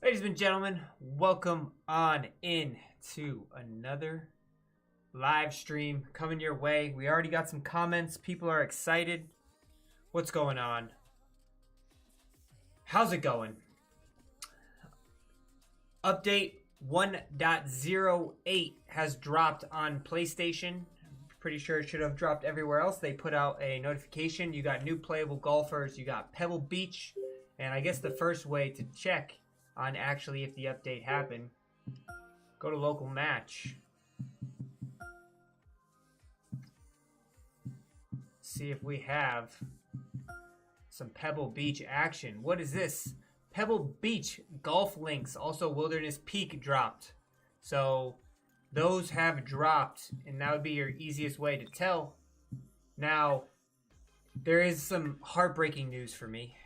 Ladies and gentlemen, welcome on in to another live stream coming your way. We already got some comments. People are excited. What's going on? How's it going? Update 1.08 has dropped on PlayStation. Pretty sure it should have dropped everywhere else. They put out a notification. You got new playable golfers. You got Pebble Beach. And I guess the first way to check on actually if the update happened, go to local match. See if we have some Pebble Beach action. What is this? Pebble Beach golf links. Also Wilderness Peak dropped. So those have dropped, and that would be your easiest way to tell. Now, there is some heartbreaking news for me.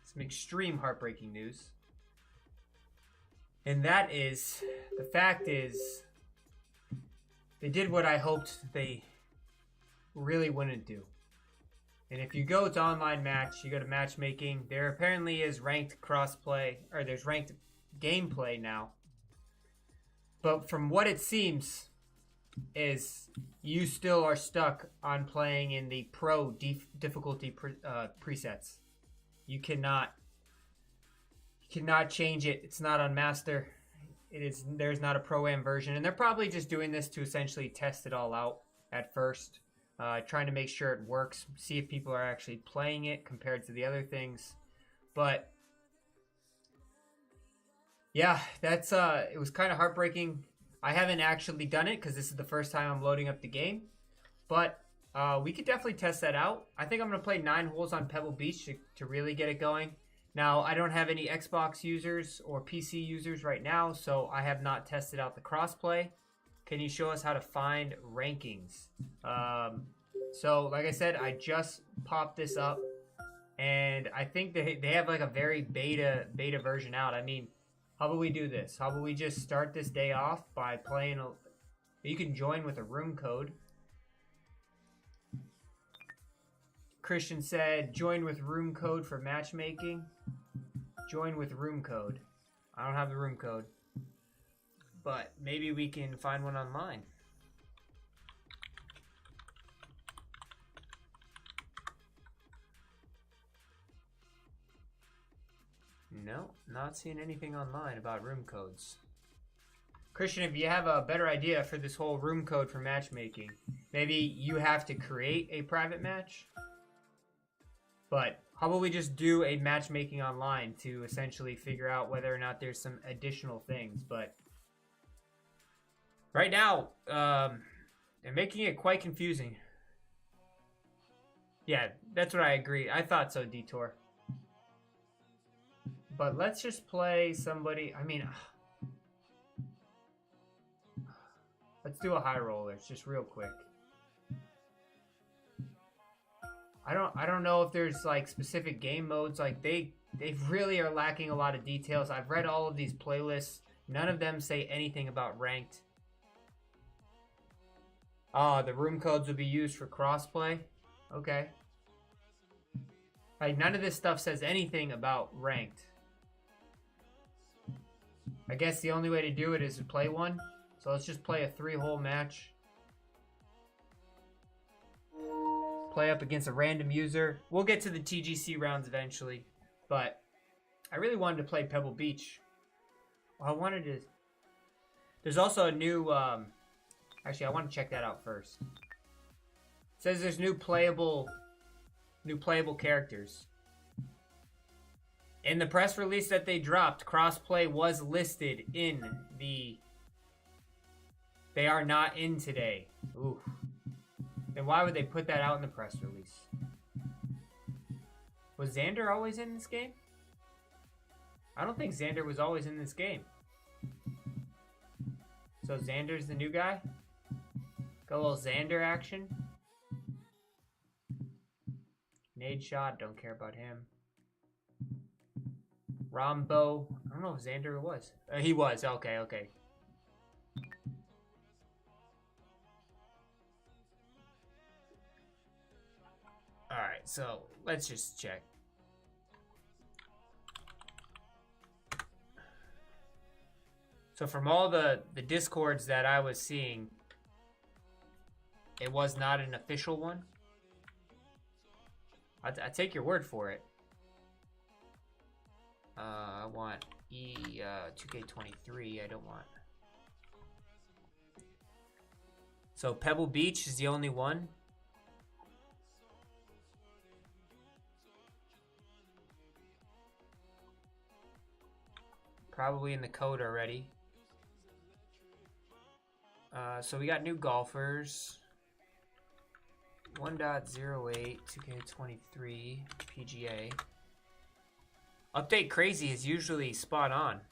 Some extreme heartbreaking news. And that is, the fact is, they did what I hoped they really wouldn't do. And if you go to online match, you go to matchmaking, there apparently is ranked crossplay, or there's ranked gameplay now. But from what it seems, is you still are stuck on playing in the pro difficulty presets. You cannot change it. It's not on master. There's not a pro-am version, and they're probably just doing this to essentially test it all out at first, trying to make sure it works, see if people are actually playing it compared to the other things. But yeah, that's it was kind of heartbreaking. I haven't actually done it because this is the first time I'm loading up the game, but we could definitely test that out. I think I'm gonna play 9 holes on Pebble Beach to really get it going. Now, I don't have any Xbox users or PC users right now, so I have not tested out the crossplay. Can you show us how to find rankings? So, like I said, I just popped this up, and I think they have like a very beta version out. I mean, how about we do this? How about we just start this day off by playing you can join with a room code. Christian said, join with room code for matchmaking. Join with room code. I don't have the room code, but maybe we can find one online. No, not seeing anything online about room codes. Christian, if you have a better idea for this whole room code for matchmaking, maybe you have to create a private match. But how about we just do a matchmaking online to essentially figure out whether or not there's some additional things. But right now, they're making it quite confusing. Yeah, that's what I agree. I thought so, Detour. But let's just play somebody. I mean, let's do a high roller. It's just real quick. I don't know if there's like specific game modes. Like they really are lacking a lot of details. I've read all of these playlists. None of them say anything about ranked. The room codes will be used for crossplay. Okay. Like none of this stuff says anything about ranked. I guess the only way to do it is to play one. So let's just play a 3-hole match. Play up against a random user. We'll get to the TGC rounds eventually, but I really wanted to play Pebble Beach. Well, I wanted to. There's also a new. Actually, I want to check that out first. It says there's new playable characters. In the press release that they dropped, crossplay was listed in the. They are not in today. Ooh. Then why would they put that out in the press release? Was Xander always in this game? I don't think Xander was always in this game. So Xander's the new guy? Got a little Xander action. Nade shot, don't care about him. Rombo, I don't know if Xander was. He was, okay. Alright, so let's just check. So from all the discords that I was seeing, it was not an official one. I take your word for it. I want 2K23. I don't want. So Pebble Beach is the only one. Probably in the code already. So we got new golfers. 1.08 2K23 PGA. Update Crazy is usually spot on.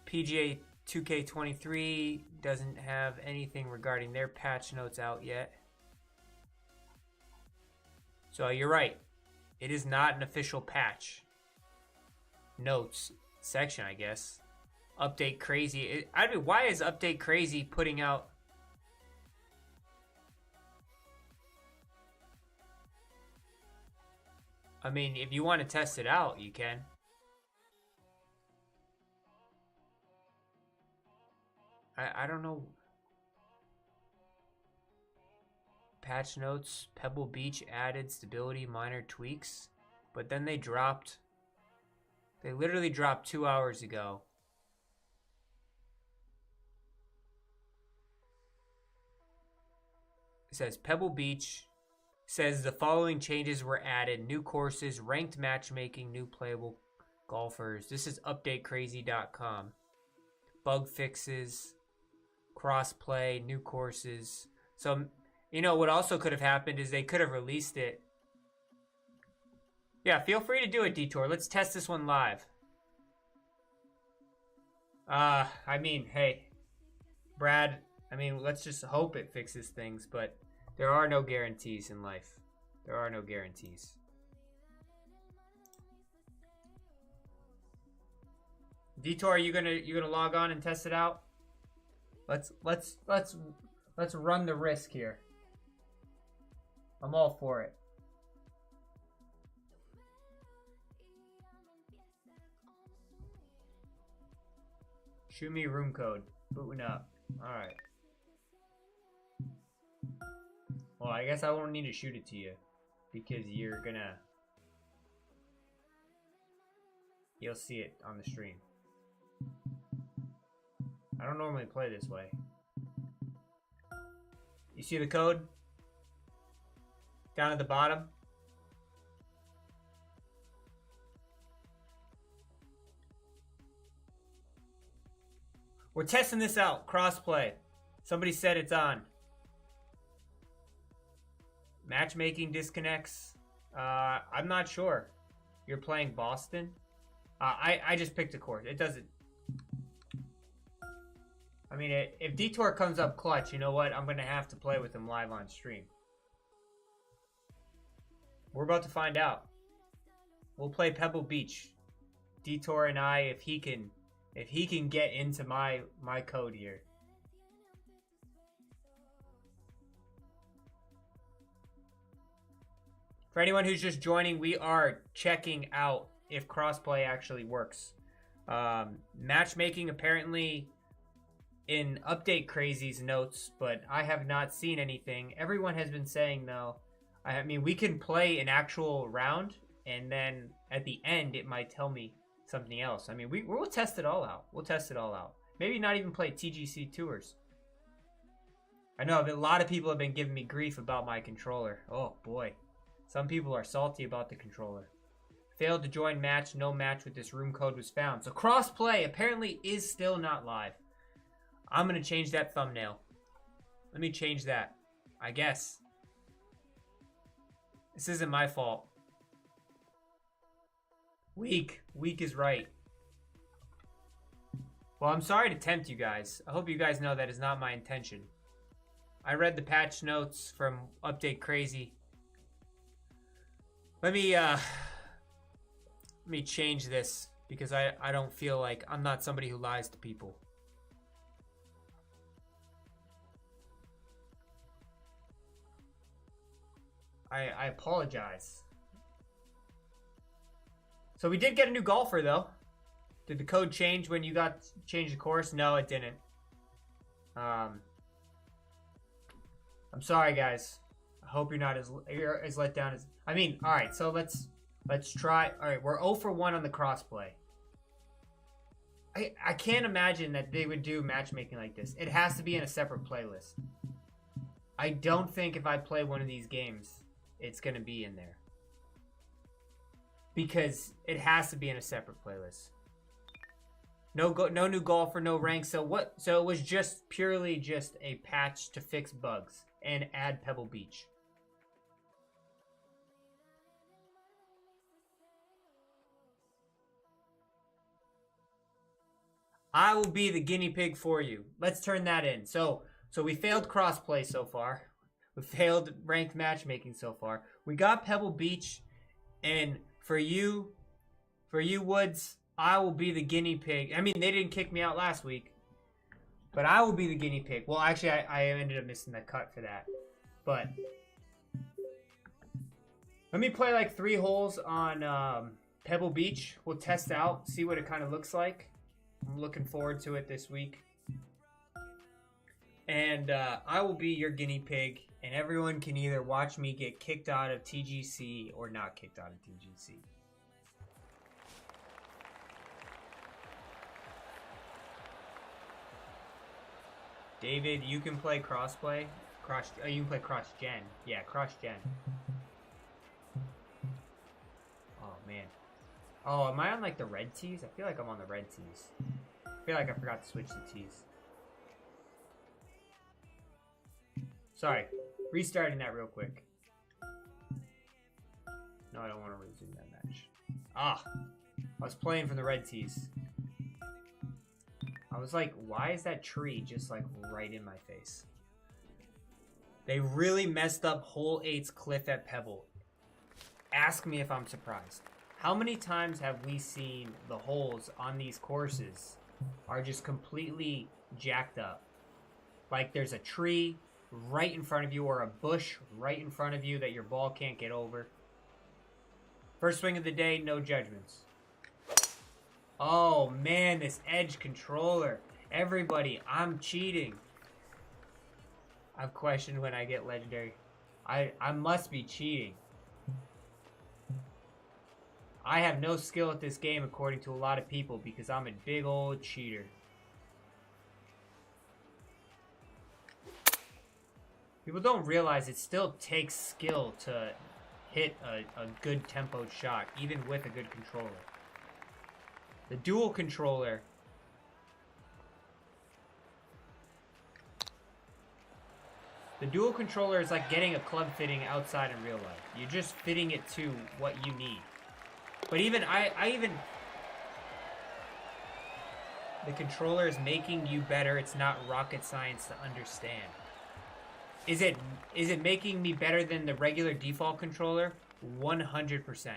PGA 2K23 doesn't have anything regarding their patch notes out yet. So you're right. It is not an official patch notes section, I guess. Update Crazy. I mean, why is Update Crazy putting out... I mean, if you want to test it out, you can. I don't know. Patch notes, Pebble Beach added stability minor tweaks, but then they dropped. They literally dropped 2 hours ago. It says Pebble Beach says the following changes were added: new courses, ranked matchmaking, new playable golfers. This is updatecrazy.com. Bug fixes, crossplay, new courses. So, you know, what also could have happened is they could have released it. Yeah, feel free to do it, Detour. Let's test this one live. I mean, hey, Brad, I mean, let's just hope it fixes things, but there are no guarantees in life. There are no guarantees. Detour, you gonna log on and test it out? Let's run the risk here. I'm all for it. Shoot me room code. Booting up. Alright. Well, I guess I won't need to shoot it to you, because you'll see it on the stream. I don't normally play this way. You see the code? Down at the bottom? We're testing this out. Crossplay. Somebody said it's on. Matchmaking disconnects. I'm not sure. You're playing Boston? I just picked a course. It doesn't... I mean, if Detour comes up clutch, you know what? I'm going to have to play with him live on stream. We're about to find out. We'll play Pebble Beach. Detour and I, if he can get into my code here. For anyone who's just joining, we are checking out if crossplay actually works. Matchmaking apparently in Update Crazy's notes, but I have not seen anything. Everyone has been saying, though, I mean, we can play an actual round, and then at the end, it might tell me something else. I mean, we'll test it all out. We'll test it all out. Maybe not even play TGC Tours. I know a lot of people have been giving me grief about my controller. Oh, boy. Some people are salty about the controller. Failed to join match. No match with this room code was found. So crossplay apparently is still not live. I'm going to change that thumbnail. Let me change that. I guess. This isn't my fault. Weak is right. Well, I'm sorry to tempt you guys. I hope you guys know that is not my intention. I read the patch notes from Update Crazy. Let me change this, because I don't feel like... I'm not somebody who lies to people. I apologize. So we did get a new golfer, though. Did the code change when you got changed the course? No, it didn't. I'm sorry, guys. I hope you're not as let down as... I mean, all right, so let's try. All right, we're 0 for 1 on the crossplay. I can't imagine that they would do matchmaking like this. It has to be in a separate playlist. I don't think if I play one of these games, it's going to be in there. Because it has to be in a separate playlist. No new golfer, no rank. So what? So it was just purely just a patch to fix bugs and add Pebble Beach. I will be the guinea pig for you. Let's turn that in. So we failed crossplay so far. We failed ranked matchmaking so far. We got Pebble Beach, and for you Woods, I will be the guinea pig. I mean, they didn't kick me out last week, but I will be the guinea pig. Well, actually, I ended up missing the cut for that. But let me play like 3 holes on Pebble Beach. We'll test out, see what it kind of looks like. I'm looking forward to it this week. And I will be your guinea pig, and everyone can either watch me get kicked out of TGC or not kicked out of TGC. David, you can play crossplay. You can play cross-gen. Yeah, cross-gen. Oh, man. Oh, am I on, like, the red tees? I feel like I'm on the red tees. I feel like I forgot to switch the tees. Sorry. Restarting that real quick. No, I don't want to resume that match. Ah! I was playing for the red tees. I was like, why is that tree just, like, right in my face? They really messed up hole 8's cliff at Pebble. Ask me if I'm surprised. How many times have we seen the holes on these courses are just completely jacked up? Like there's a tree right in front of you or a bush right in front of you that your ball can't get over. First swing of the day, no judgments. Oh man, this Edge controller. Everybody, I'm cheating. I've questioned when I get legendary. I must be cheating. I have no skill at this game according to a lot of people because I'm a big old cheater. People don't realize it still takes skill to hit a good tempoed shot, even with a good controller. The dual controller... The dual controller is like getting a club fitting outside in real life. You're just fitting it to what you need. But even the controller is making you better. It's not rocket science to understand. Is it making me better than the regular default controller? 100%.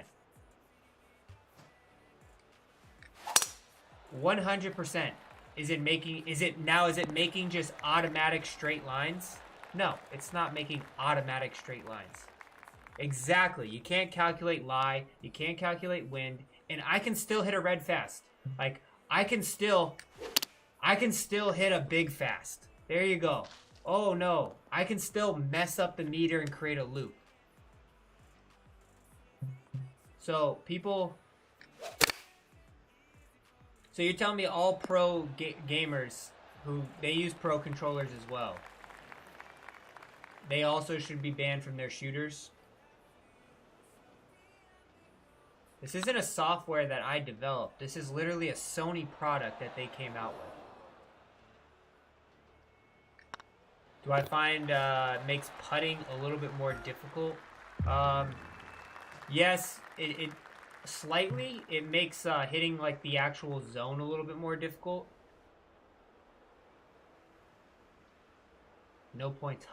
100%. Is it making just automatic straight lines? No, it's not making automatic straight lines. Exactly. You can't calculate lie. You can't calculate wind. And I can still hit a red fast. Like, I can still hit a big fast. There you go. Oh, no. I can still mess up the meter and create a loop. So, people... So, you're telling me all pro gamers who... They use pro controllers as well. They also should be banned from their shooters. This isn't a software that I developed. This is literally a Sony product that they came out with. Do I find makes putting a little bit more difficult? Yes, it slightly. It makes hitting like the actual zone a little bit more difficult. No points.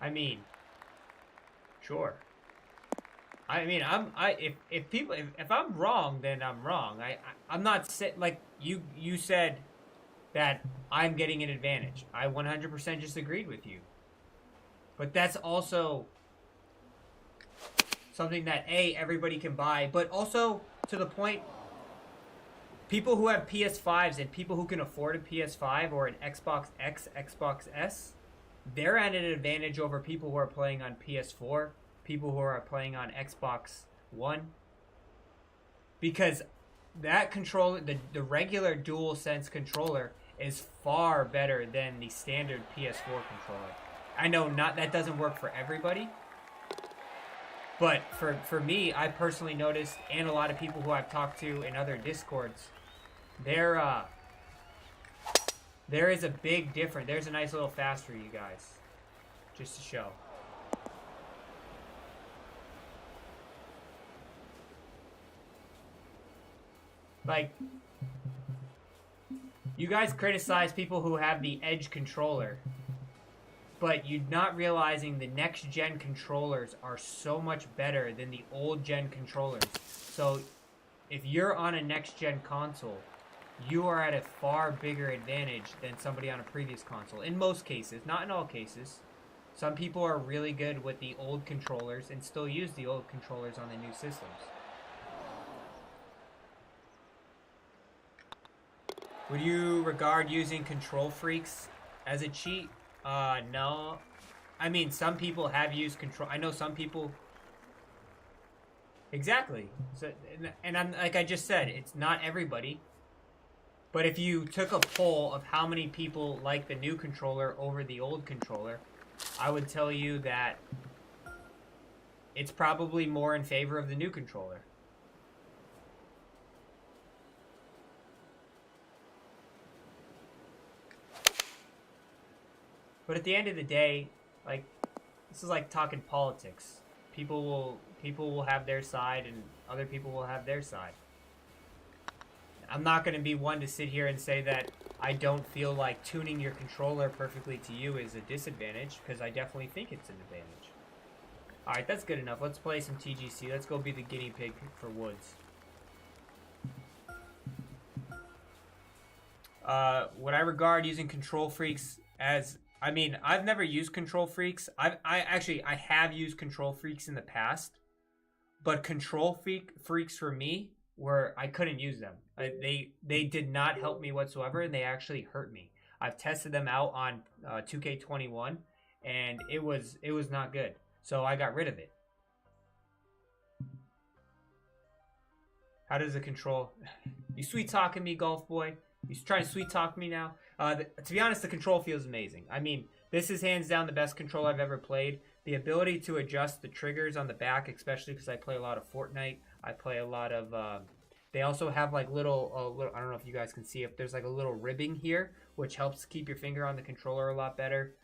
I mean, sure. I mean, if I'm wrong, then I'm wrong. I'm not like you said that I'm getting an advantage. I 100% just agreed with you. But that's also something that everybody can buy, but also to the point. People who have PS5s and people who can afford a PS5 or an Xbox X, Xbox S, they're at an advantage over people who are playing on PS4, people who are playing on Xbox One. Because that controller, the regular DualSense controller, is far better than the standard PS4 controller. I know that doesn't work for everybody, but for me, I personally noticed, and a lot of people who I've talked to in other Discords, there is a big difference. There's a nice little fast for you guys, just to show. Like, you guys criticize people who have the Edge controller, but you're not realizing the next-gen controllers are so much better than the old-gen controllers. So, if you're on a next-gen console, you are at a far bigger advantage than somebody on a previous console. In most cases, not in all cases. Some people are really good with the old controllers and still use the old controllers on the new systems. Would you regard using control freaks as a cheat? No. I mean, some people have used control. I know some people. Exactly. So, and I'm like I just said, it's not everybody. But if you took a poll of how many people like the new controller over the old controller, I would tell you that it's probably more in favor of the new controller. But at the end of the day, like, this is like talking politics. People will have their side and other people will have their side. I'm not going to be one to sit here and say that I don't feel like tuning your controller perfectly to you is a disadvantage, because I definitely think it's an advantage. Alright, that's good enough. Let's play some TGC. Let's go be the guinea pig for Woods. Would I regard using control freaks as... I mean, I've never used control freaks. I have used control freaks in the past, but control freaks for me were I couldn't use them. They did not help me whatsoever, and they actually hurt me. I've tested them out on 2K21, and it was not good. So I got rid of it. How does the control? You sweet talking me, golf boy? You trying to sweet talk me now? To be honest, the control feels amazing. I mean, this is hands down the best control I've ever played. The ability to adjust the triggers on the back, especially because I play a lot of Fortnite. I play a lot of... they also have like little... I don't know if you guys can see it. There's like a little ribbing here, which helps keep your finger on the controller a lot better.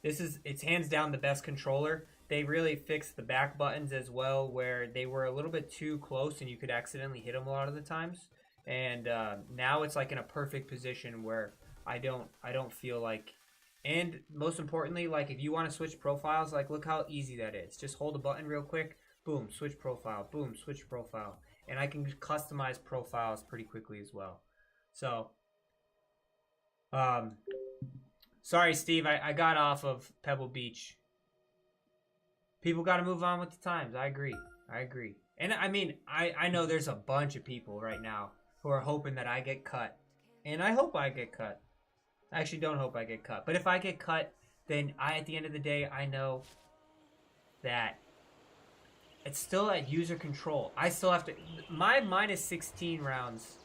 It's hands down the best controller. They really fixed the back buttons as well, where they were a little bit too close and you could accidentally hit them a lot of the times. And now it's like in a perfect position where I don't feel like, and most importantly, like if you want to switch profiles, like look how easy that is. Just hold a button real quick, boom, switch profile, boom, switch profile, and I can customize profiles pretty quickly as well. So, sorry, Steve, I got off of Pebble Beach. People got to move on with the times. I agree. And I mean, I know there's a bunch of people right now who are hoping that I get cut. And I hope I get cut. I actually don't hope I get cut. But if I get cut, then at the end of the day, I know that it's still at user control. I still have to... My minus 16 rounds...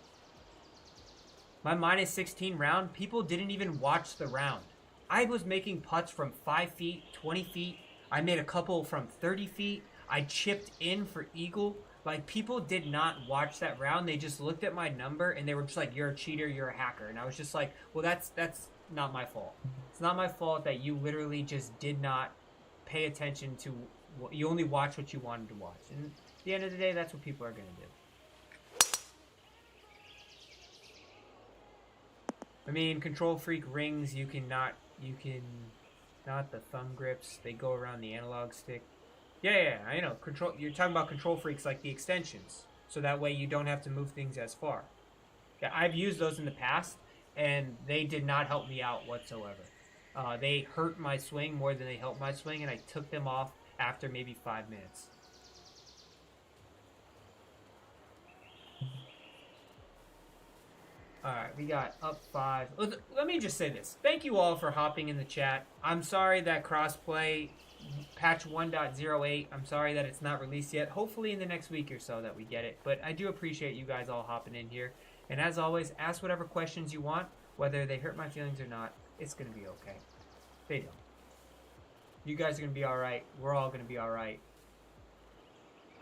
My minus 16 round, people didn't even watch the round. I was making putts from 5 feet, 20 feet. I made a couple from 30 feet. I chipped in for eagle. Like, people did not watch that round. They just looked at my number, and they were just like, you're a cheater, you're a hacker. And I was just like, well, that's not my fault. It's not my fault that you literally just did not pay attention to... You only watch what you wanted to watch. And at the end of the day, that's what people are going to do. I mean, control freak rings, not the thumb grips. They go around the analog stick. Yeah, I know. You're talking about control freaks like the extensions, so that way you don't have to move things as far. Yeah, I've used those in the past, and they did not help me out whatsoever. They hurt my swing more than they helped my swing, and I took them off after maybe 5 minutes. Alright, we got up 5. Let me just say this. Thank you all for hopping in the chat. I'm sorry that crossplay patch 1.08, I'm sorry that it's not released yet. Hopefully in the next week or so that we get it. But I do appreciate you guys all hopping in here. And as always, ask whatever questions you want. Whether they hurt my feelings or not, it's going to be okay. They don't. You guys are going to be alright. We're all going to be alright.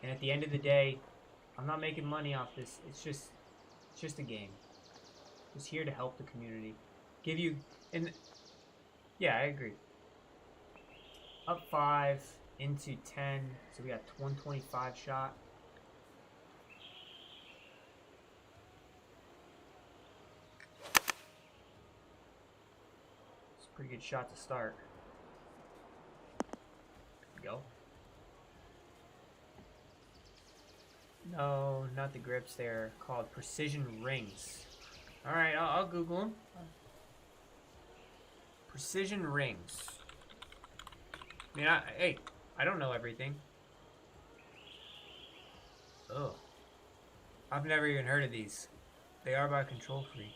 And at the end of the day, I'm not making money off this. It's just a game. Just here to help the community. Give you... Yeah, I agree. Up 5, into 10. So we got 125 shot. It's a pretty good shot to start. There we go. No, not the grips. They're called precision rings. Alright, I'll Google them. Precision rings. I mean, hey, I don't know everything. Ugh. I've never even heard of these. They are by Control Free.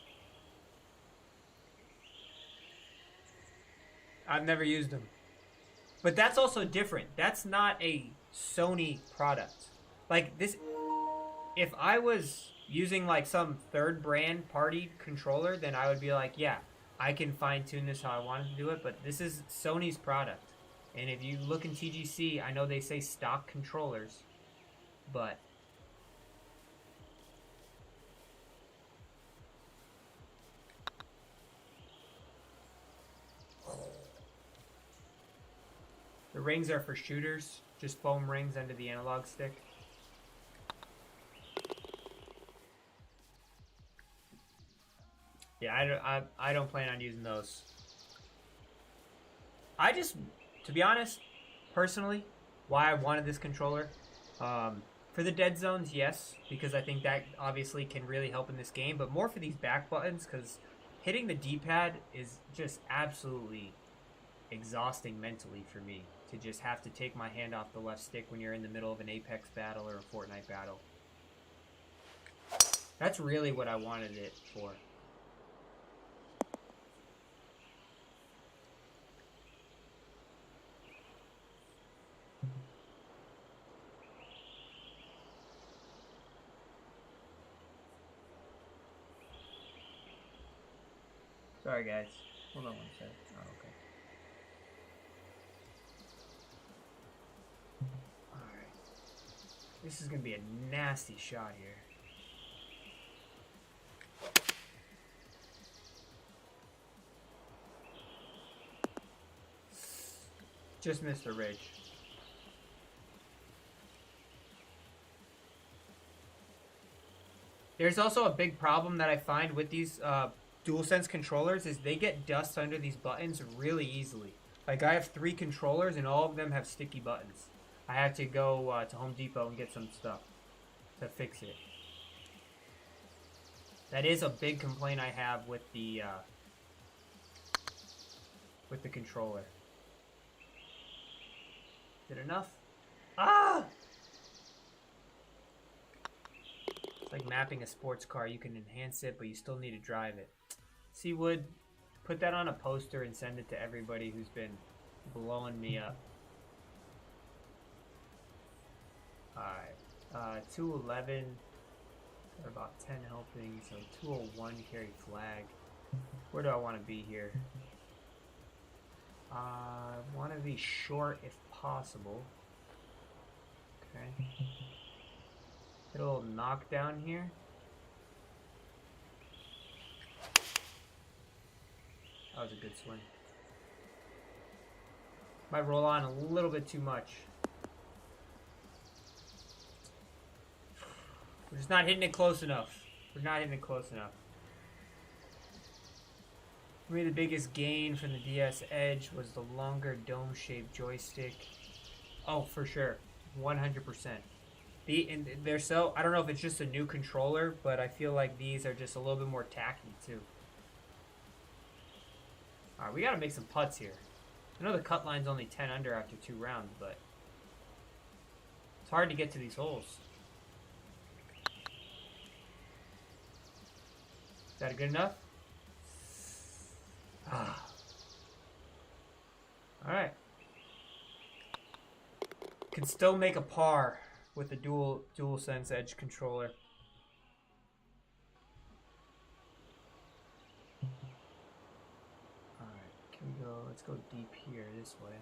I've never used them. But that's also different. That's not a Sony product. Like, this... If I was using, like, some third brand party controller, then I would be like, yeah, I can fine-tune this how I wanted to do it, but this is Sony's product. And if you look in TGC, I know they say stock controllers, but... The rings are for shooters, just foam rings under the analog stick. Yeah, I don't plan on using those. I just, to be honest, personally, why I wanted this controller, for the dead zones, yes, because I think that obviously can really help in this game, but more for these back buttons, because hitting the D-pad is just absolutely exhausting mentally for me, to just have to take my hand off the left stick when you're in the middle of an Apex battle or a Fortnite battle. That's really what I wanted it for. Sorry, guys. Hold on one sec. Oh, okay. Alright. This is going to be a nasty shot here. Just missed the ridge. There's also a big problem that I find with these DualSense controllers is they get dust under these buttons really easily. Like, I have 3 controllers and all of them have sticky buttons. I had to go to Home Depot and get some stuff to fix it. That is a big complaint I have with the controller. Is it enough? Ah! It's like mapping a sports car. You can enhance it, but you still need to drive it. Seawood, put that on a poster and send it to everybody who's been blowing me up. Alright. 211. Got about 10 helping, so 201 carry flag. Where do I want to be here? I want to be short if possible. Okay. Get a little knockdown here. That was a good swing. Might roll on a little bit too much. We're just not hitting it close enough. We're not hitting it close enough. For me, the biggest gain from the DS Edge was the longer dome-shaped joystick. Oh, for sure. 100%. And they're so... I don't know if it's just a new controller, but I feel like these are just a little bit more tacky, too. Alright, we gotta make some putts here. I know the cut line's only 10 under after 2 rounds, but... it's hard to get to these holes. that good enough? Ah. Alright. Can still make a par with the DualSense Edge controller. Alright, can we go, let's go deep here this way.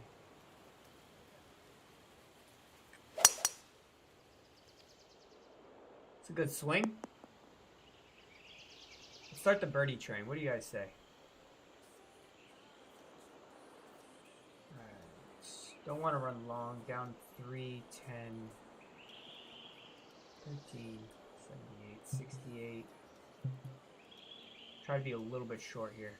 It's a good swing. Let's start the birdie train. What do you guys say? Don't want to run long. Down 3, 10, 13, 78, 68. Try to be a little bit short here.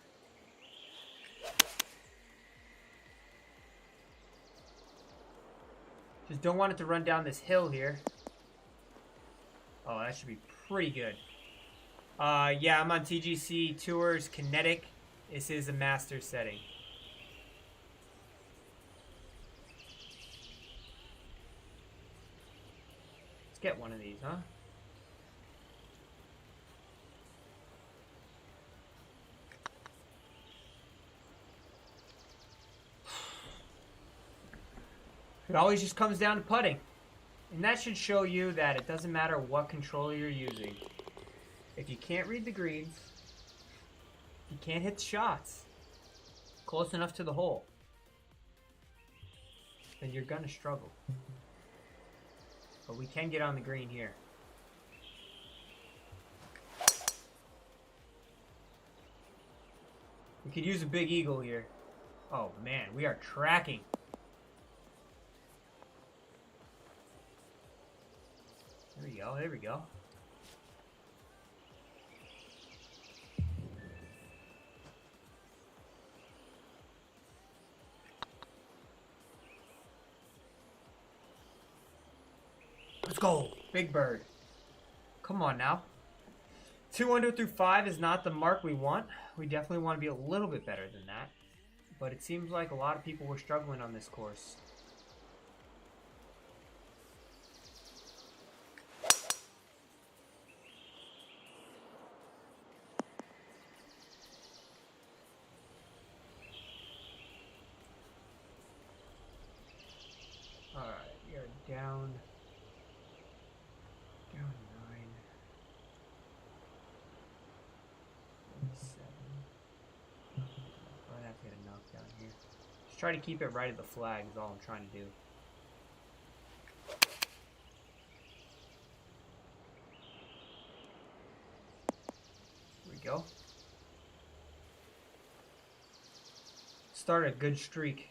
Just don't want it to run down this hill here. Oh, that should be pretty good. Yeah, I'm on TGC Tours Kinetic. This is a master setting. Get one of these, huh? It always just comes down to putting. And that should show you that it doesn't matter what controller you're using. If you can't read the greens, you can't hit the shots close enough to the hole, then you're gonna struggle. But we can get on the green here. We could use a big eagle here. Oh man, we are tracking. There we go, there we go. Let's go. Big bird. Come on now. 2 under through 5 is not the mark we want. We definitely want to be a little bit better than that. But it seems like a lot of people were struggling on this course. Alright, we are down. Down 9. 47. I'd have to get a knockdown here. Just try to keep it right at the flag is all I'm trying to do. Here we go. Start a good streak.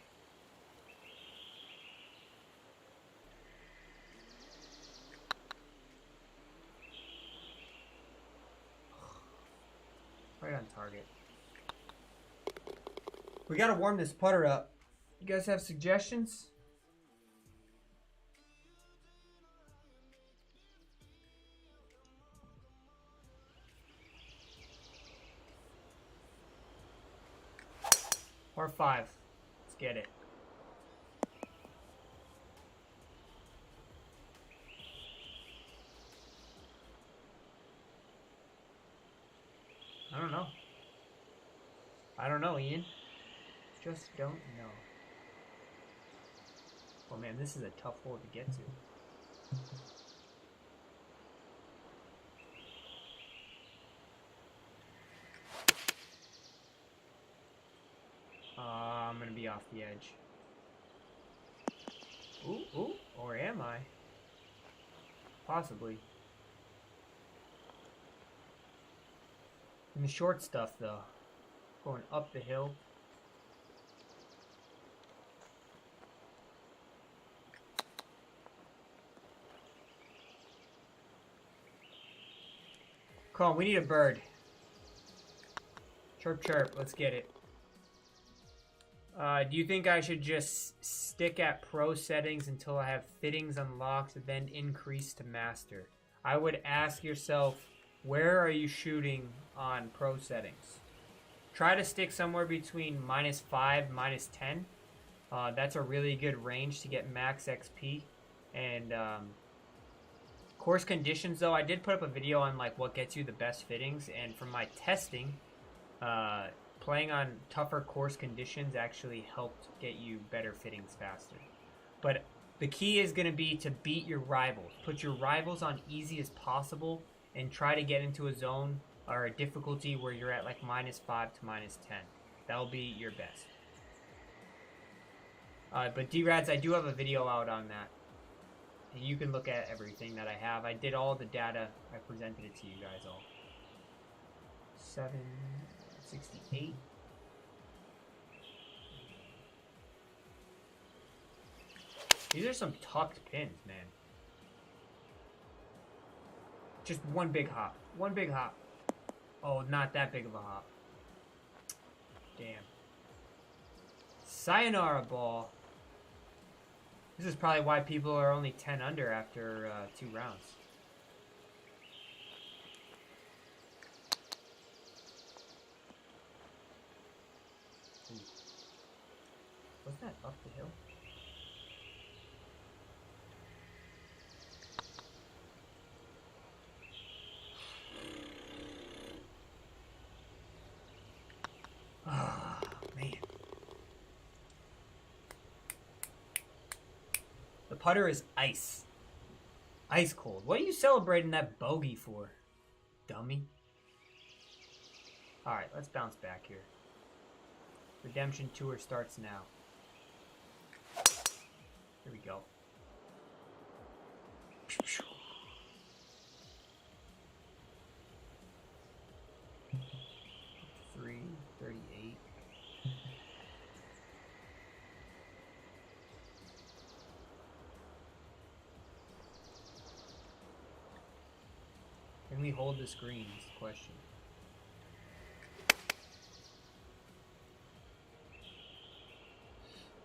Right on target. We gotta warm this putter up. You guys have suggestions? Par 5. Let's get it. I don't know. I don't know, Ian. Just don't know. Oh man, this is a tough hole to get to. I'm gonna be off the edge. Ooh, ooh, or am I? Possibly. In the short stuff, though. Going up the hill. Come on, we need a bird. Chirp, chirp. Let's get it. Do you think I should just stick at pro settings until I have fittings unlocked, then increase to master? I would ask yourself, where are you shooting on pro settings? Try to stick somewhere between -5, -10. That's a really good range to get max XP. And Course conditions, though, I did put up a video on like what gets you the best fittings, and from my testing, playing on tougher course conditions actually helped get you better fittings faster. But the key is going to be to beat your rivals. Put your rivals on easy as possible and try to get into a zone or a difficulty where you're at like -5 to -10. That'll be your best. But D-Rads, I do have a video out on that. And you can look at everything that I have. I did all the data. I presented it to you guys all. 768. These are some tucked pins, man. Just one big hop. One big hop. Oh, not that big of a hop. Damn. Sayonara ball. This is probably why people are only 10 under after 2 rounds. Ooh. Wasn't that up the hill? Oh, man. The putter is ice. Ice cold. What are you celebrating that bogey for, dummy? Alright, let's bounce back here. Redemption Tour starts now. Here we go. 338. Can we hold this green is the question.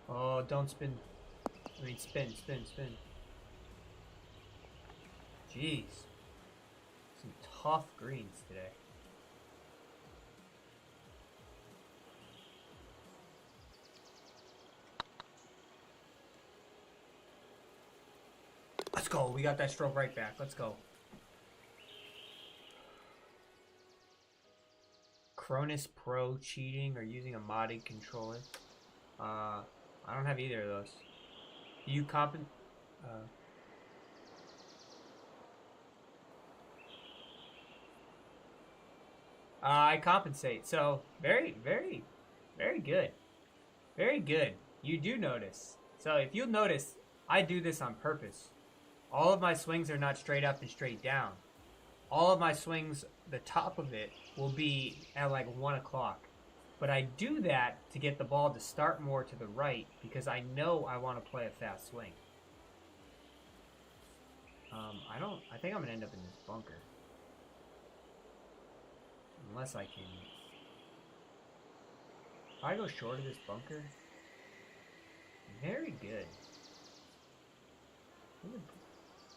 Oh, don't spin. I mean, spin. Jeez. Some tough greens today. Let's go. We got that stroke right back. Let's go. Cronus Pro cheating or using a modded controller. I don't have either of those. Do you I compensate. So very good. Very good. You do notice. So if you'll notice, I do this on purpose. All of my swings are not straight up and straight down. All of my swings, the top of it will be at like 1 o'clock. But I do that to get the ball to start more to the right because I know I want to play a fast swing. I think I'm going to end up in this bunker. Unless I can... If I go short of this bunker... Very good.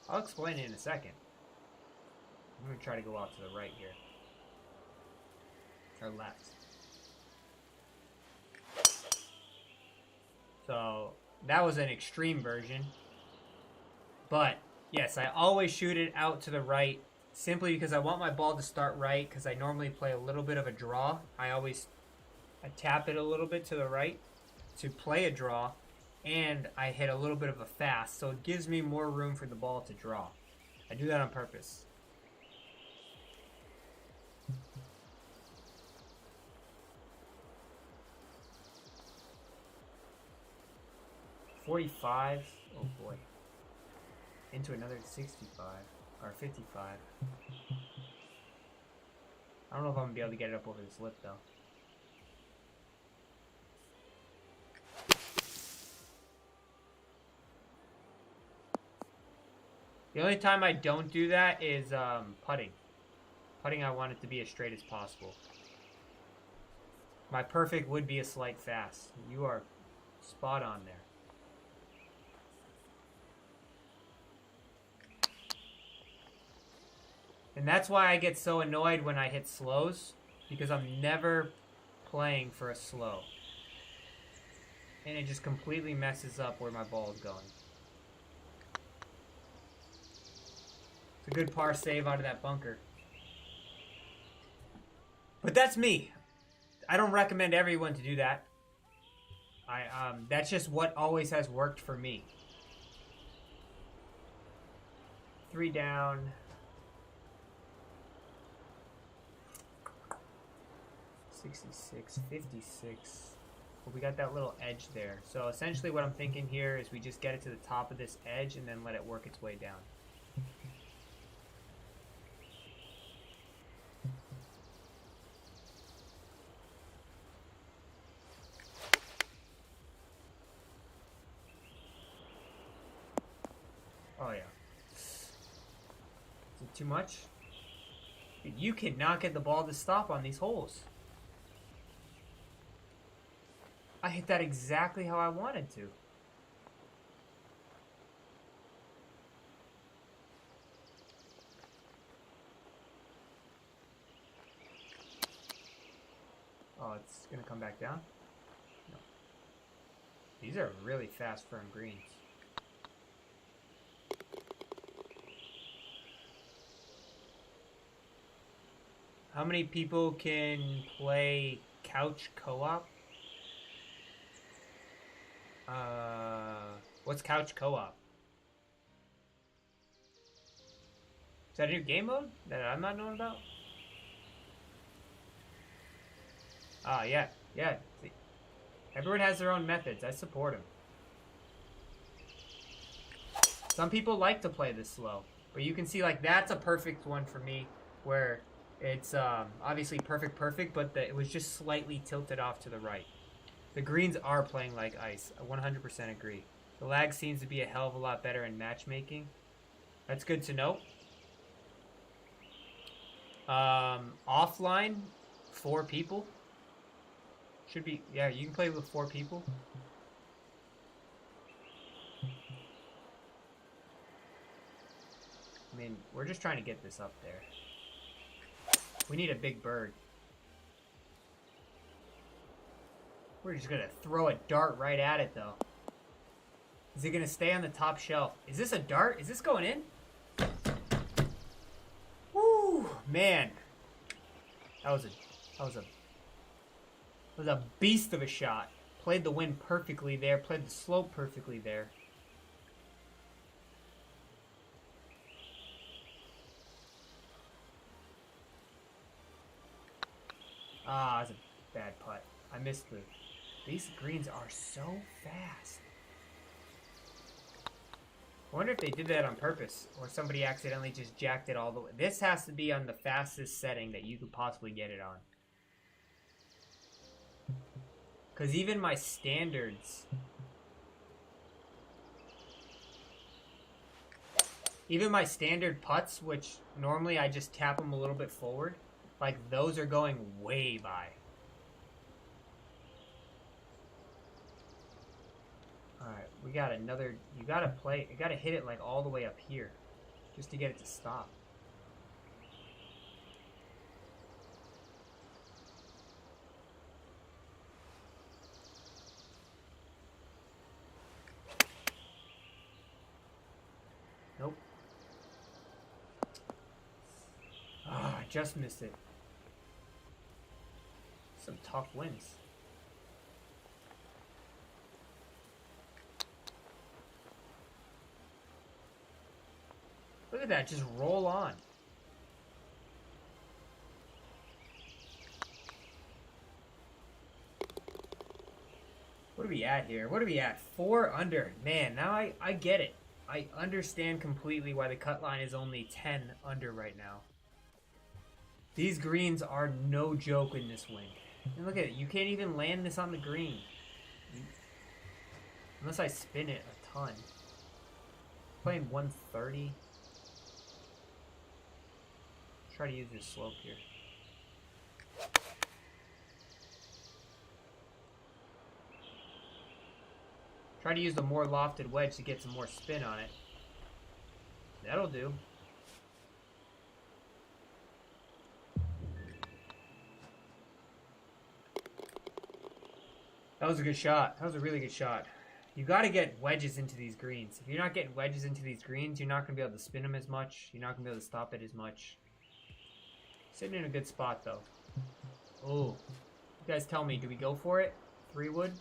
I'll explain it in a second. I'm going to try to go out to the right here. Or left. So, that was an extreme version. But, yes, I always shoot it out to the right. Simply because I want my ball to start right. Because I normally play a little bit of a draw. I tap it a little bit to the right to play a draw. And I hit a little bit of a fast. So it gives me more room for the ball to draw. I do that on purpose. $45. Oh boy. Into another 65 or 55. I don't know if I'm gonna be able to get it up over this lip though. The only time I don't do that is putting. Putting, I want it to be as straight as possible. My perfect would be a slight fast. You are spot on there. And that's why I get so annoyed when I hit slows, because I'm never playing for a slow. And it just completely messes up where my ball is going. A good par save out of that bunker. But that's me. I don't recommend everyone to do that. That's just what always has worked for me. 3 down. 66, 56. But we got that little edge there. So essentially what I'm thinking here is we just get it to the top of this edge and then let it work its way down. Oh yeah. Is it too much? Dude, you cannot get the ball to stop on these holes. I hit that exactly how I wanted to. Oh, it's gonna come back down? No. These are really fast, firm greens. How many people can play couch co-op? What's couch co-op? Is that a new game mode that I'm not knowing about? Ah, yeah. See, everyone has their own methods. I support them. Some people like to play this slow, but you can see like that's a perfect one for me, where it's obviously perfect, but it was just slightly tilted off to the right. The greens are playing like ice. I 100% agree. The lag seems to be a hell of a lot better in matchmaking. That's good to know. Offline, 4 people. Should be, yeah, you can play with 4 people. I mean, we're just trying to get this up there. We need a big bird. We're just gonna throw a dart right at it, though. Is it gonna stay on the top shelf? Is this a dart? Is this going in? Woo, man. That was a beast of a shot. Played the wind perfectly there. Played the slope perfectly there. Ah, that's a bad putt. I missed the... These greens are so fast. I wonder if they did that on purpose, or somebody accidentally just jacked it all the way. This has to be on the fastest setting that you could possibly get it on. Because even my standards... Even my standard putts, which normally I just tap them a little bit forward, like those are going way by. Alright, we got another... You gotta hit it like all the way up here, just to get it to stop. Nope. Ah, I just missed it. Some tough wins. Look at that, just roll on. What are we at here? What are we at? 4 under. Man, now I get it. I understand completely why the cut line is only 10 under right now. These greens are no joke in this wind. And look at it. You can't even land this on the green. Unless I spin it a ton. Playing 130. Try to use this slope here. Try to use the more lofted wedge to get some more spin on it. That'll do. That was a good shot. That was a really good shot. You got to get wedges into these greens. If you're not getting wedges into these greens, you're not going to be able to spin them as much. You're not going to be able to stop it as much. Sitting in a good spot, though. Oh. You guys tell me, do we go for it? 3-wood?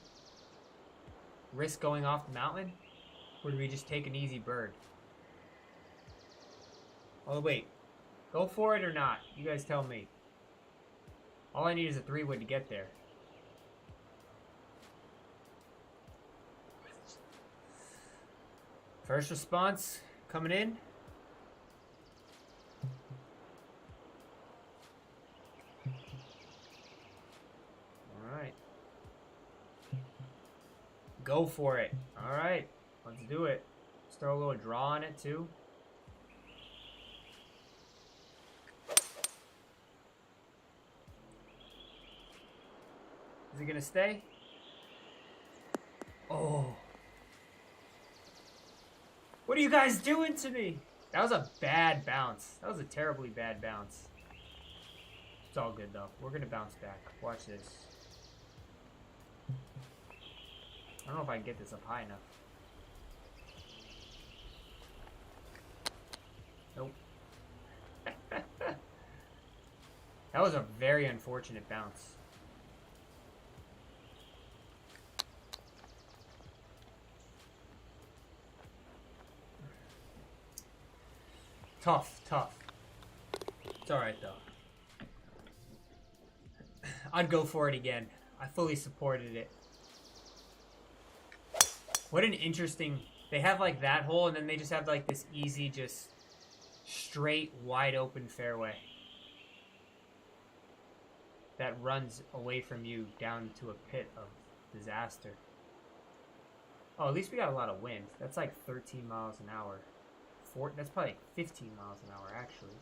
Risk going off the mountain? Or do we just take an easy bird? Oh, wait. Go for it or not? You guys tell me. All I need is a 3-wood to get there. First response coming in. Alright. Go for it. Alright. Let's do it. Let's throw a little draw on it too. Is it gonna stay? Oh. What are you guys doing to me? That was a bad bounce. That was a terribly bad bounce. It's all good though. We're gonna bounce back. Watch this. I don't know if I can get this up high enough. Nope. That was a very unfortunate bounce. Tough, tough. It's alright though. I'd go for it again. I fully supported it. What an interesting... They have like that hole and then they just have like this easy, just straight, wide open fairway that runs away from you down to a pit of disaster. Oh, at least we got a lot of wind. That's like 13 miles an hour. That's probably like 15 miles an hour, actually.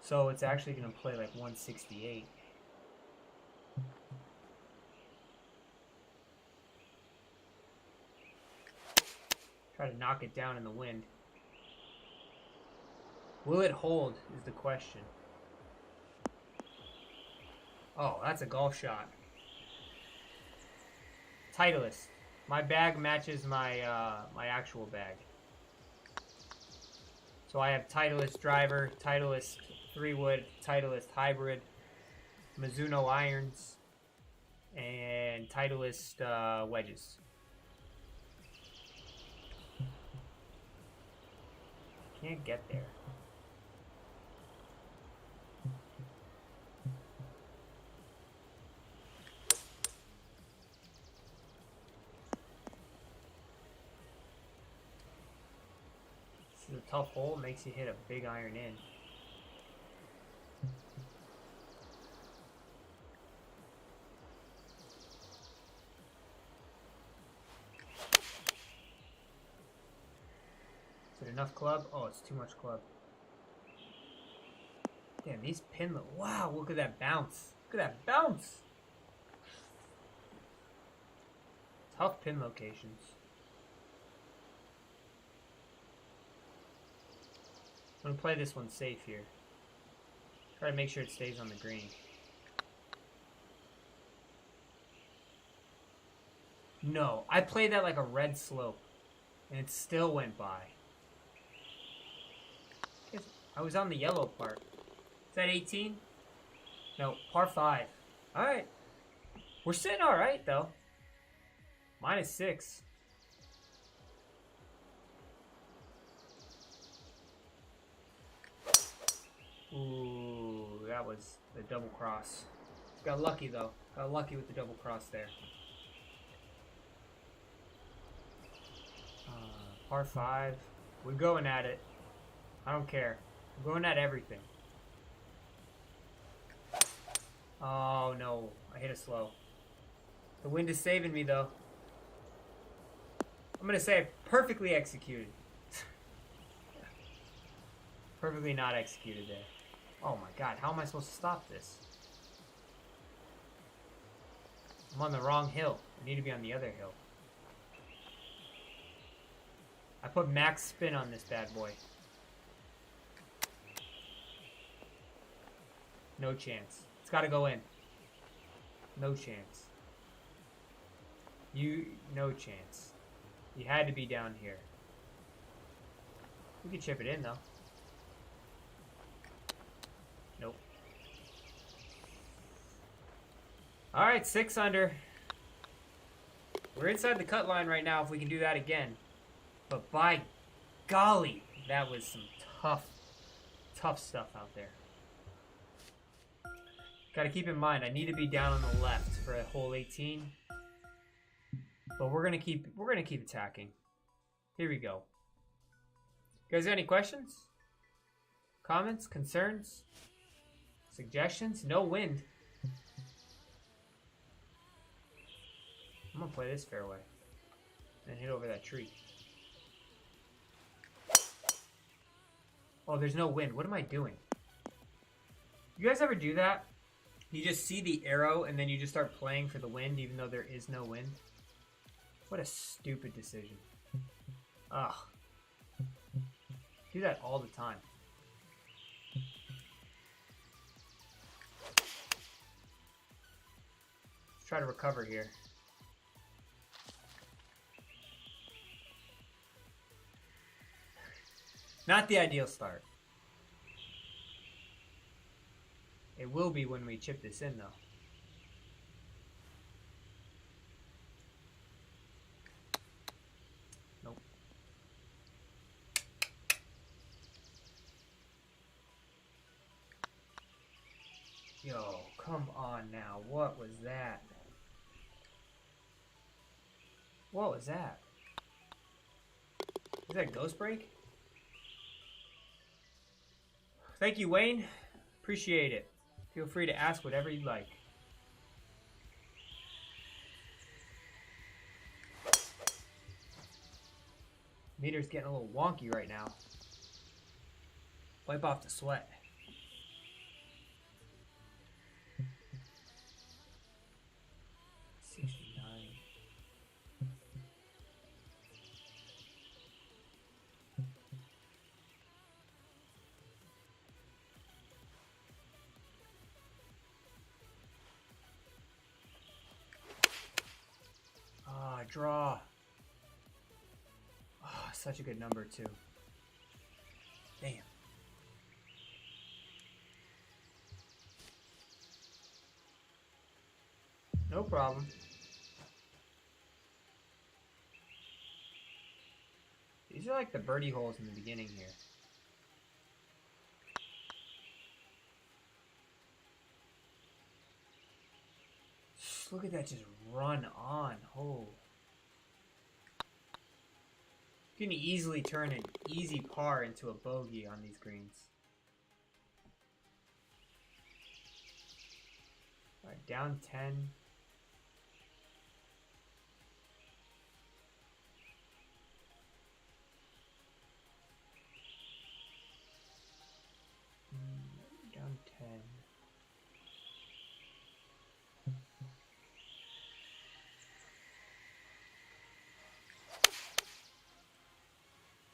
So it's actually going to play like 168. Try to knock it down in the wind. Will it hold is the question. Oh, that's a golf shot. Titleist. My bag matches my my actual bag. So I have Titleist driver, Titleist 3-wood, Titleist hybrid, Mizuno irons, and Titleist wedges. Can't get there. This is a tough hole, makes you hit a big iron in. Is it enough club? Oh, it's too much club. Damn, these pin... Wow, look at that bounce. Look at that bounce! Tough pin locations. I'm going to play this one safe here. Try to make sure it stays on the green. No, I played that like a red slope. And it still went by. I was on the yellow part. Is that 18? No, par 5. Alright. We're sitting alright, though. -6. Ooh, that was the double cross. Got lucky, though. Got lucky with the double cross there. Par 5. We're going at it. I don't care. We're going at everything. Oh, no. I hit it slow. The wind is saving me, though. I'm going to say perfectly executed. Perfectly not executed there. Oh, my God. How am I supposed to stop this? I'm on the wrong hill. I need to be on the other hill. I put max spin on this bad boy. No chance. It's got to go in. No chance. No chance. You had to be down here. We could chip it in though. Nope. Alright, 6 under. We're inside the cut line right now if we can do that again. But by golly, that was some tough stuff out there. Gotta keep in mind, I need to be down on the left for a hole 18. But we're gonna keep attacking. Here we go. You guys got any questions? Comments? Concerns? Suggestions? No wind. I'm gonna play this fairway and hit over that tree. Oh, there's no wind. What am I doing? You guys ever do that? You just see the arrow and then you just start playing for the wind even though there is no wind? What a stupid decision. Ugh. Do that all the time. Let's try to recover here. Not the ideal start. It will be when we chip this in, though. Nope. Yo, come on now. What was that? What was that? Is that ghost break? Thank you, Wayne. Appreciate it. Feel free to ask whatever you'd like. Meter's getting a little wonky right now. Wipe off the sweat. Draw. Oh, such a good number too. Damn. No problem. These are like the birdie holes in the beginning here. Look at that just run on. Oh. You can easily turn an easy par into a bogey on these greens. Alright, down 10. Down 10.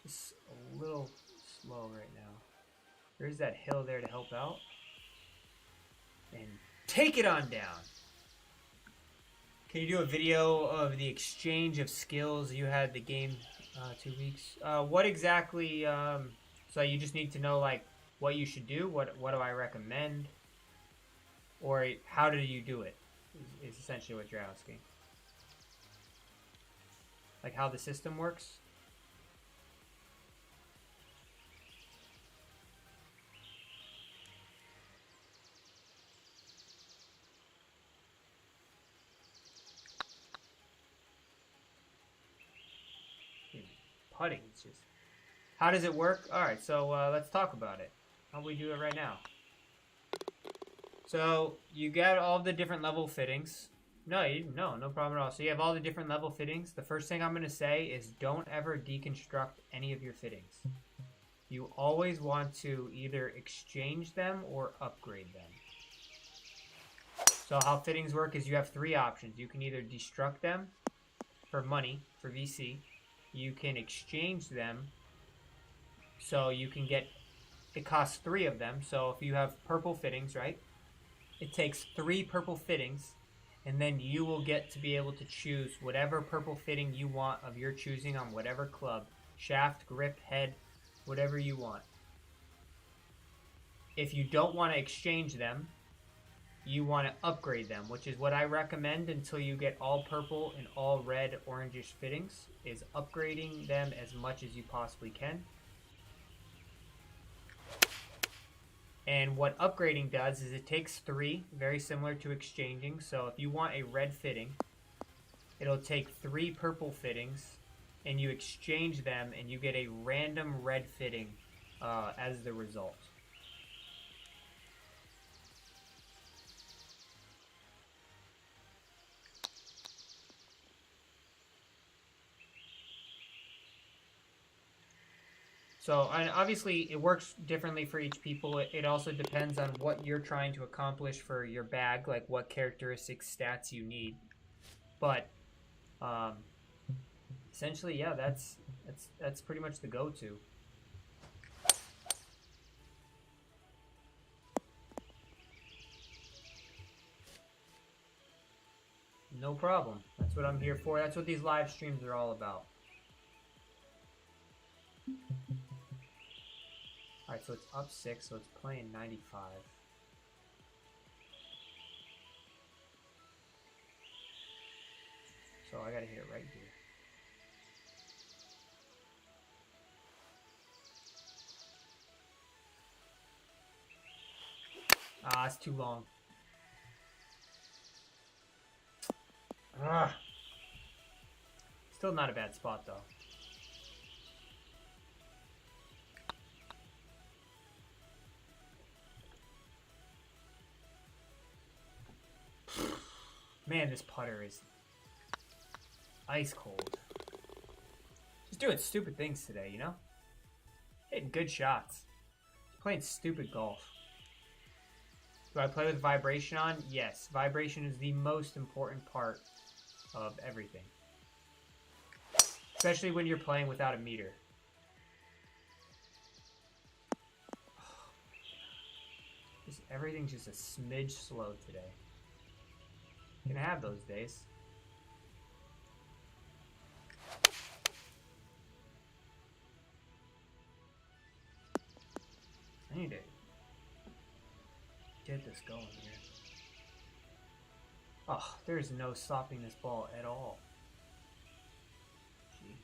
Just a little slow right now. There's that hill there to help out. And take it on down. Can you do a video of the exchange of skills you had the game 2 weeks? What exactly, so you just need to know like what you should do? What do I recommend? Or how did you do it? Is essentially what you're asking. Like how the system works? Putting, it's just... How does it work? Alright, so let's talk about it. How do we do it right now? So, you get all the different level fittings. No problem at all. So you have all the different level fittings. The first thing I'm going to say is don't ever deconstruct any of your fittings. You always want to either exchange them or upgrade them. So how fittings work is you have 3 options. You can either destruct them for money, for VC. You can exchange them so you can get, it costs 3 of them. So if you have purple fittings, right? It takes 3 purple fittings and then you will get to be able to choose whatever purple fitting you want of your choosing on whatever club. Shaft, grip, head, whatever you want. If you don't want to exchange them, you want to upgrade them, which is what I recommend until you get all purple and all red orangish fittings, is upgrading them as much as you possibly can. And what upgrading does is it takes 3, very similar to exchanging. So if you want a red fitting, it'll take 3 purple fittings and you exchange them and you get a random red fitting as the result. So, and obviously, it works differently for each people. It also depends on what you're trying to accomplish for your bag, like what characteristics, stats you need. But essentially, yeah, that's pretty much the go-to. No problem. That's what I'm here for. That's what these live streams are all about. Alright, so it's up 6, so it's playing 95. So I gotta hit it right here. Ah, it's too long. Ah. Still not a bad spot, though. Man, this putter is ice cold. Just doing stupid things today, you know? Hitting good shots. Playing stupid golf. Do I play with vibration on? Yes. Vibration is the most important part of everything. Especially when you're playing without a meter. Everything's just a smidge slow today. Gonna have those days. I need to get this going here. Oh, there's no stopping this ball at all. Jeez.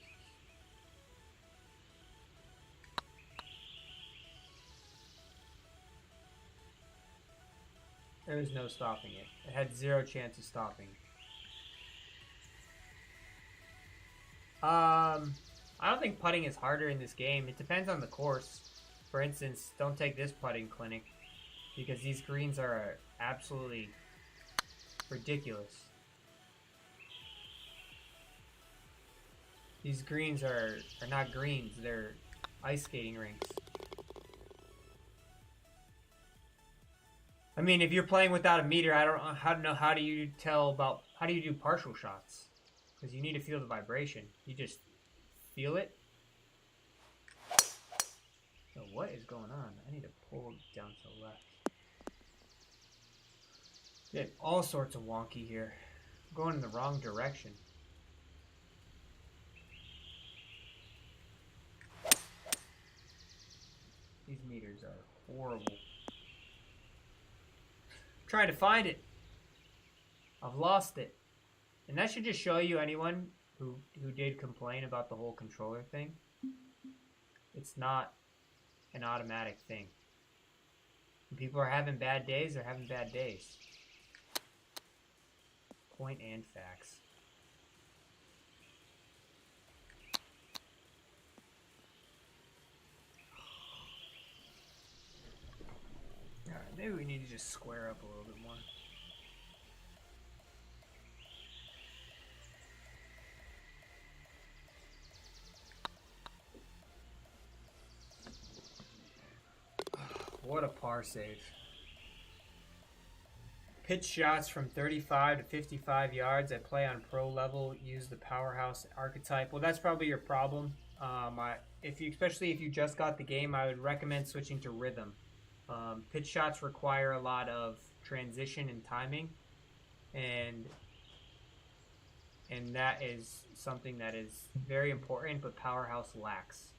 There was no stopping it. It had 0 chance of stopping. I don't think putting is harder in this game. It depends on the course. For instance, don't take this putting clinic because these greens are absolutely ridiculous. These greens are not greens, they're ice skating rinks. I mean, if you're playing without a meter, I don't know how do you do partial shots? Because you need to feel the vibration. You just feel it. So what is going on? I need to pull down to the left. Get all sorts of wonky here. I'm going in the wrong direction. These meters are horrible. I'm trying to find it. I've lost it. And that should just show you anyone who did complain about the whole controller thing. It's not an automatic thing. When people are having bad days, they're having bad days. Point and facts. Alright, maybe we need to just square up a little bit more. What a par save. Pitch shots from 35 to 55 yards. I play on pro level, use the powerhouse archetype. Well, that's probably your problem. Especially if you just got the game, I would recommend switching to rhythm. Pitch shots require a lot of transition and timing, and that is something that is very important, but Powerhouse lacks.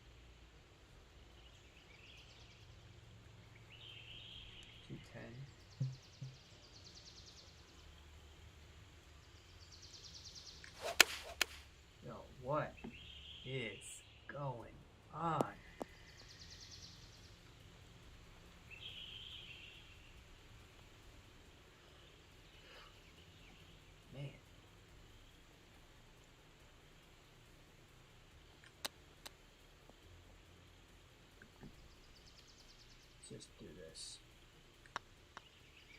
210. Yo, what is going on? Man. Let's just do this.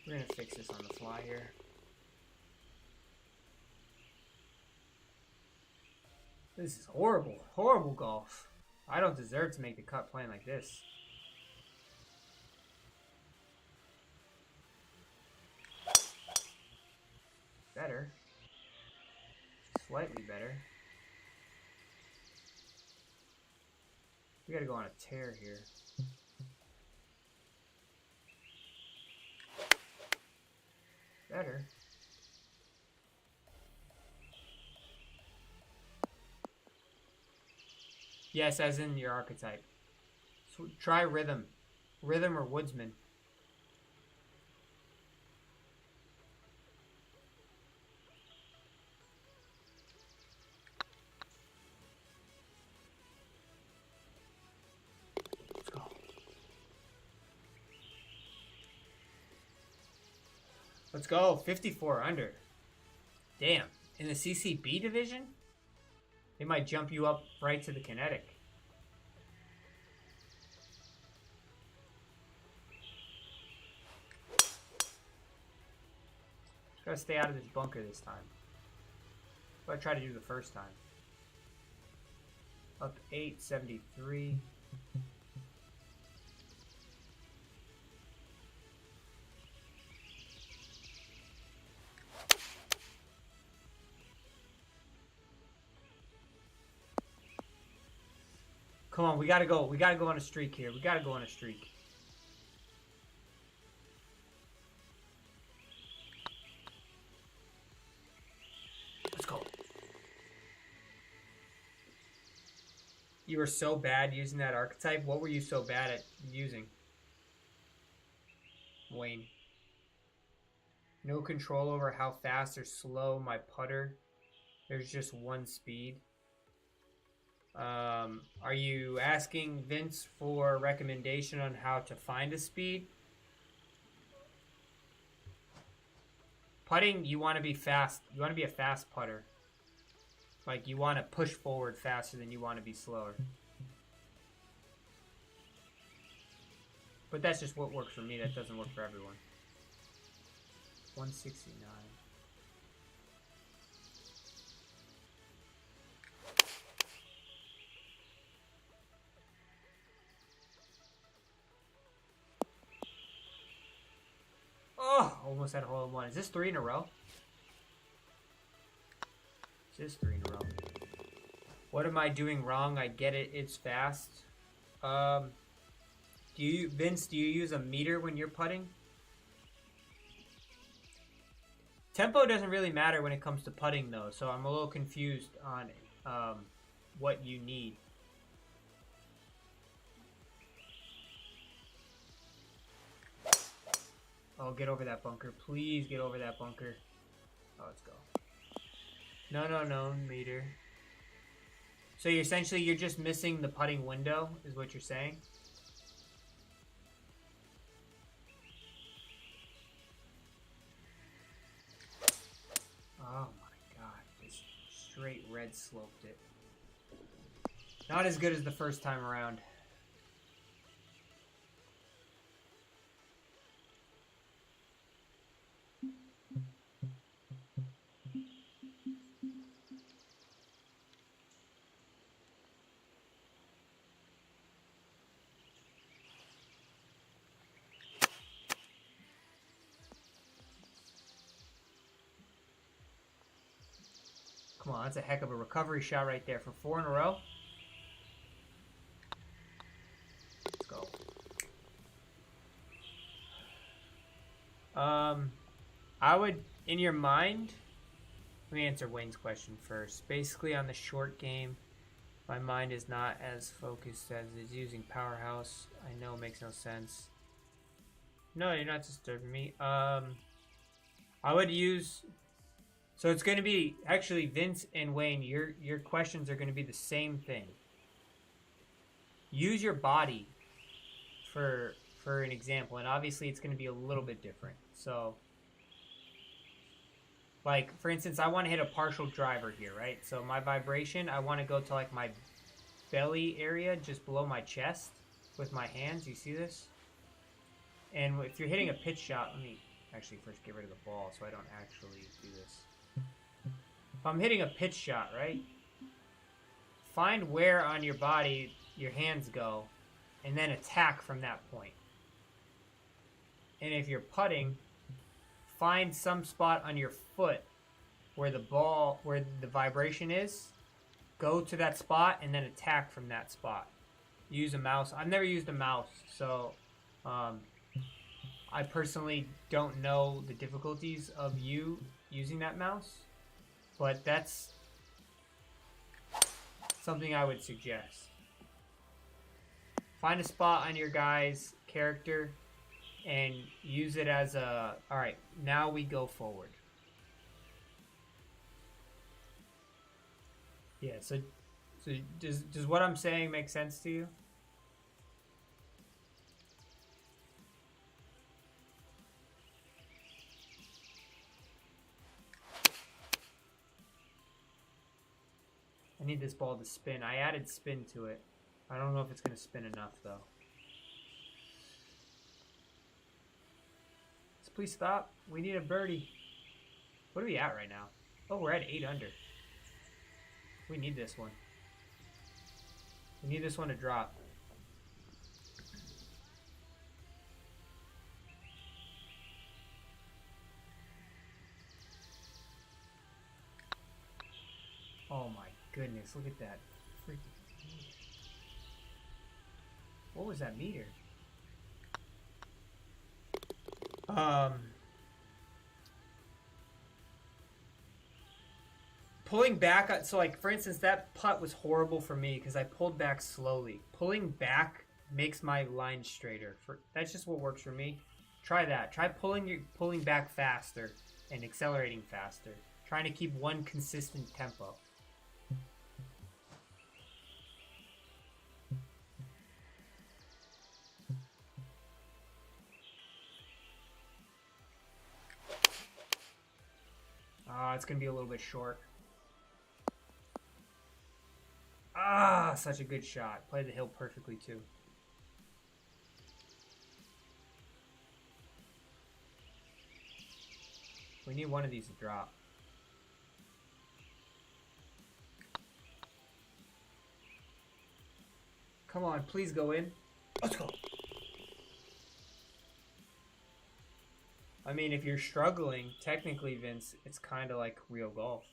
We're gonna fix this on the fly here. This is horrible. Horrible golf. I don't deserve to make the cut playing like this. Better. Slightly better. We gotta go on a tear here. Better. Yes, as in your archetype. So try rhythm. Rhythm or woodsman. Let's go. Let's go. 54 under. Damn. In the CCB division? They might jump you up right to the kinetic. Just gotta stay out of this bunker this time. What I tried to do the first time. Up 873. Come on, we gotta go. We gotta go on a streak here. We gotta go on a streak. Let's go. You were so bad using that archetype. What were you so bad at using? Wayne. No control over how fast or slow my putter. There's just one speed. Are you asking Vince for a recommendation on how to find a speed? Putting, you want to be fast. You want to be a fast putter. Like, you want to push forward faster than you want to be slower. But that's just what works for me. That doesn't work for everyone. 169. Oh, almost had a hole in one. Is this 3 in a row? This is 3 in a row. What am I doing wrong? I get it. It's fast. Vince, do you use a meter when you're putting? Tempo doesn't really matter when it comes to putting, though, so I'm a little confused on what you need. Oh, get over that bunker. Please get over that bunker. Oh, let's go. No, meter. So you're essentially, you're just missing the putting window, is what you're saying? Oh my god, just straight red sloped it. Not as good as the first time around. Come on, that's a heck of a recovery shot right there for 4 in a row. Let's go. I would, in your mind, let me answer Wayne's question first. Basically, on the short game, my mind is not as focused as it's using Powerhouse. I know it makes no sense. No, you're not disturbing me. I would use... So it's going to be... Actually, Vince and Wayne, your questions are going to be the same thing. Use your body for an example. And obviously, it's going to be a little bit different. So... Like, for instance, I want to hit a partial driver here, right? So my vibration, I want to go to, like, my belly area just below my chest with my hands. You see this? And if you're hitting a pitch shot, let me actually first get rid of the ball so I don't actually do this. If I'm hitting a pitch shot, right? Find where on your body your hands go and then attack from that point. And if you're putting... Find some spot on your foot where where the vibration is. Go to that spot and then attack from that spot. Use a mouse. I've never used a mouse, so I personally don't know the difficulties of you using that mouse. But that's something I would suggest. Find a spot on your guy's character and use it as a... Alright, now we go forward. Yeah, so does what I'm saying make sense to you? I need this ball to spin. I added spin to it. I don't know if it's going to spin enough, though. Please stop. We need a birdie. What are we at right now? Oh, we're at 8 under. We need this one. We need this one to drop. Oh my goodness, look at that. Freaking meter. What was that meter? Pulling back, so like for instance, that putt was horrible for me because I pulled back slowly. Pulling back makes my line straighter. That's just what works for me. Try that. Try pulling back faster and accelerating faster. Trying to keep one consistent tempo. It's going to be a little bit short. Such a good shot. Played the hill perfectly, too. We need one of these to drop. Come on, please go in. Let's go. I mean, if you're struggling, technically, Vince, it's kind of like real golf.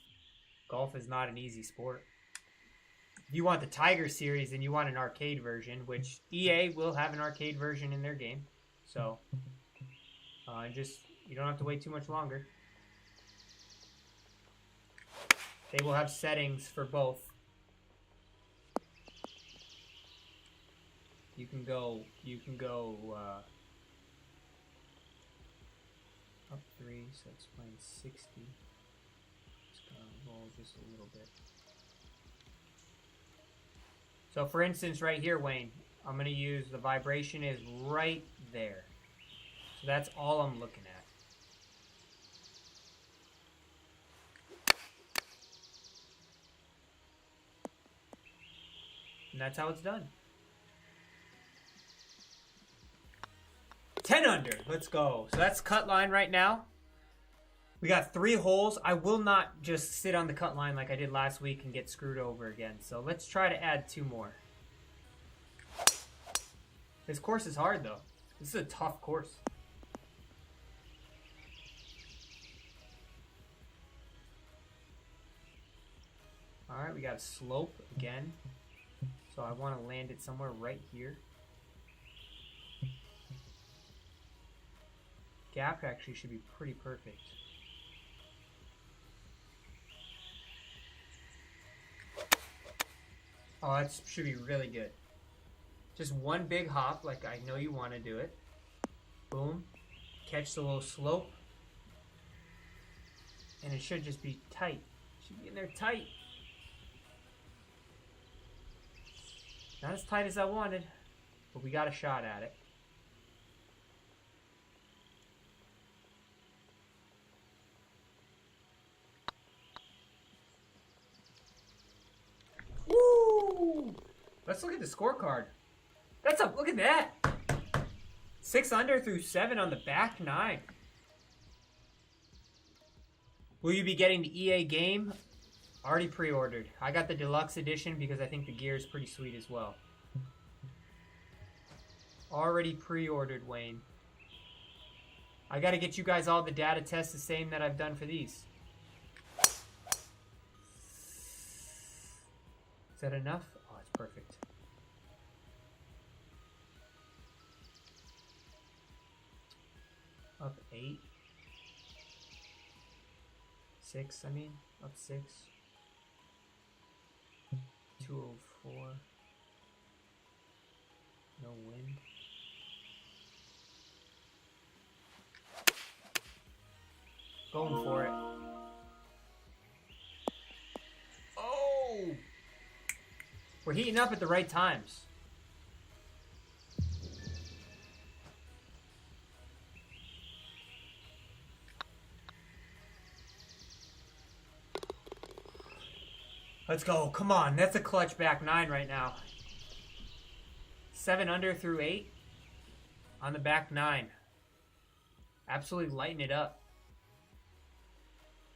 Golf is not an easy sport. If you want the Tiger Series and you want an arcade version, which EA will have an arcade version in their game. So, you don't have to wait too much longer. They will have settings for both. You can go up 3, so it's playing 60. Just gonna roll just a little bit. So for instance, right here, Wayne, I'm gonna use the vibration is right there. So that's all I'm looking at. And that's how it's done. 10 under. Let's go. So that's cut line right now. We got 3 holes. I will not just sit on the cut line like I did last week and get screwed over again. So let's try to add 2 more. This course is hard, though. This is a tough course. Alright, we got a slope again. So I want to land it somewhere right here. Gap actually should be pretty perfect. Oh, that should be really good. Just one big hop, like I know you want to do it. Boom. Catch the little slope. And it should just be tight. Should be in there tight. Not as tight as I wanted, but we got a shot at it. Woo! Let's look at the scorecard. That's up. Look at that. 6 under through 7 on the back 9. Will you be getting the EA game? Already pre-ordered. I got the deluxe edition because I think the gear is pretty sweet as well. Already pre-ordered, Wayne. I got to get you guys all the data tests the same that I've done for these. Is that enough? Oh, it's perfect. Up 8. 6, I mean. Up 6. 204. No wind. Going for it. Oh! We're heating up at the right times. Let's go. Come on. That's a clutch back 9 right now. 7 under through 8 on the back 9. Absolutely lighten it up.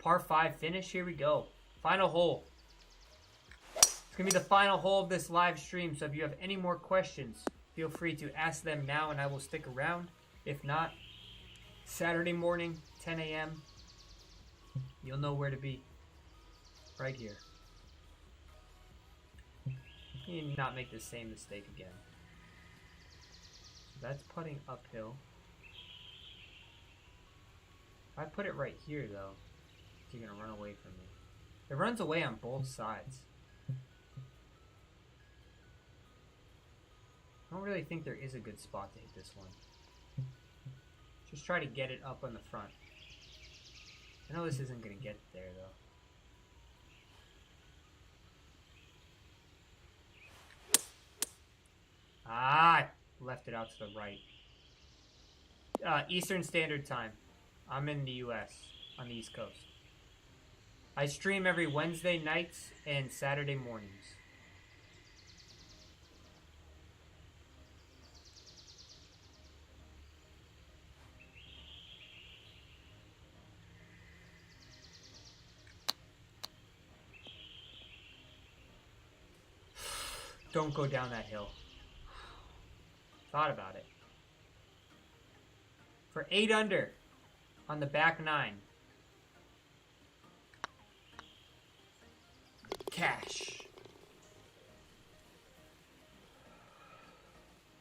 Par 5 finish. Here we go. Final hole. It's going to be the final hole of this live stream. So if you have any more questions, feel free to ask them now and I will stick around. If not, Saturday morning, 10 a.m., you'll know where to be. Right here. You need not make the same mistake again. So that's putting uphill. If I put it right here, though, you're going to run away from me. It runs away on both sides. I don't really think there is a good spot to hit this one. Just try to get it up on the front. I know this isn't going to get there, though. Ah, left it out to the right. Eastern Standard Time. I'm in the U.S. on the East Coast. I stream every Wednesday nights and Saturday mornings. Don't go down that hill. Thought about it. For 8 under on the back 9. Cash.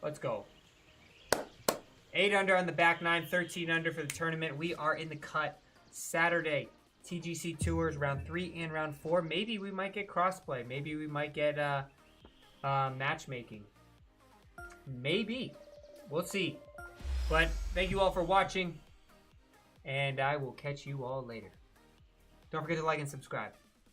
Let's go. 8 under on the back 9, 13 under for the tournament. We are in the cut Saturday. TGC Tours round 3 and round 4. Maybe we might get crossplay. Maybe we might get matchmaking. Maybe. We'll see. But thank you all for watching. And I will catch you all later. Don't forget to like and subscribe.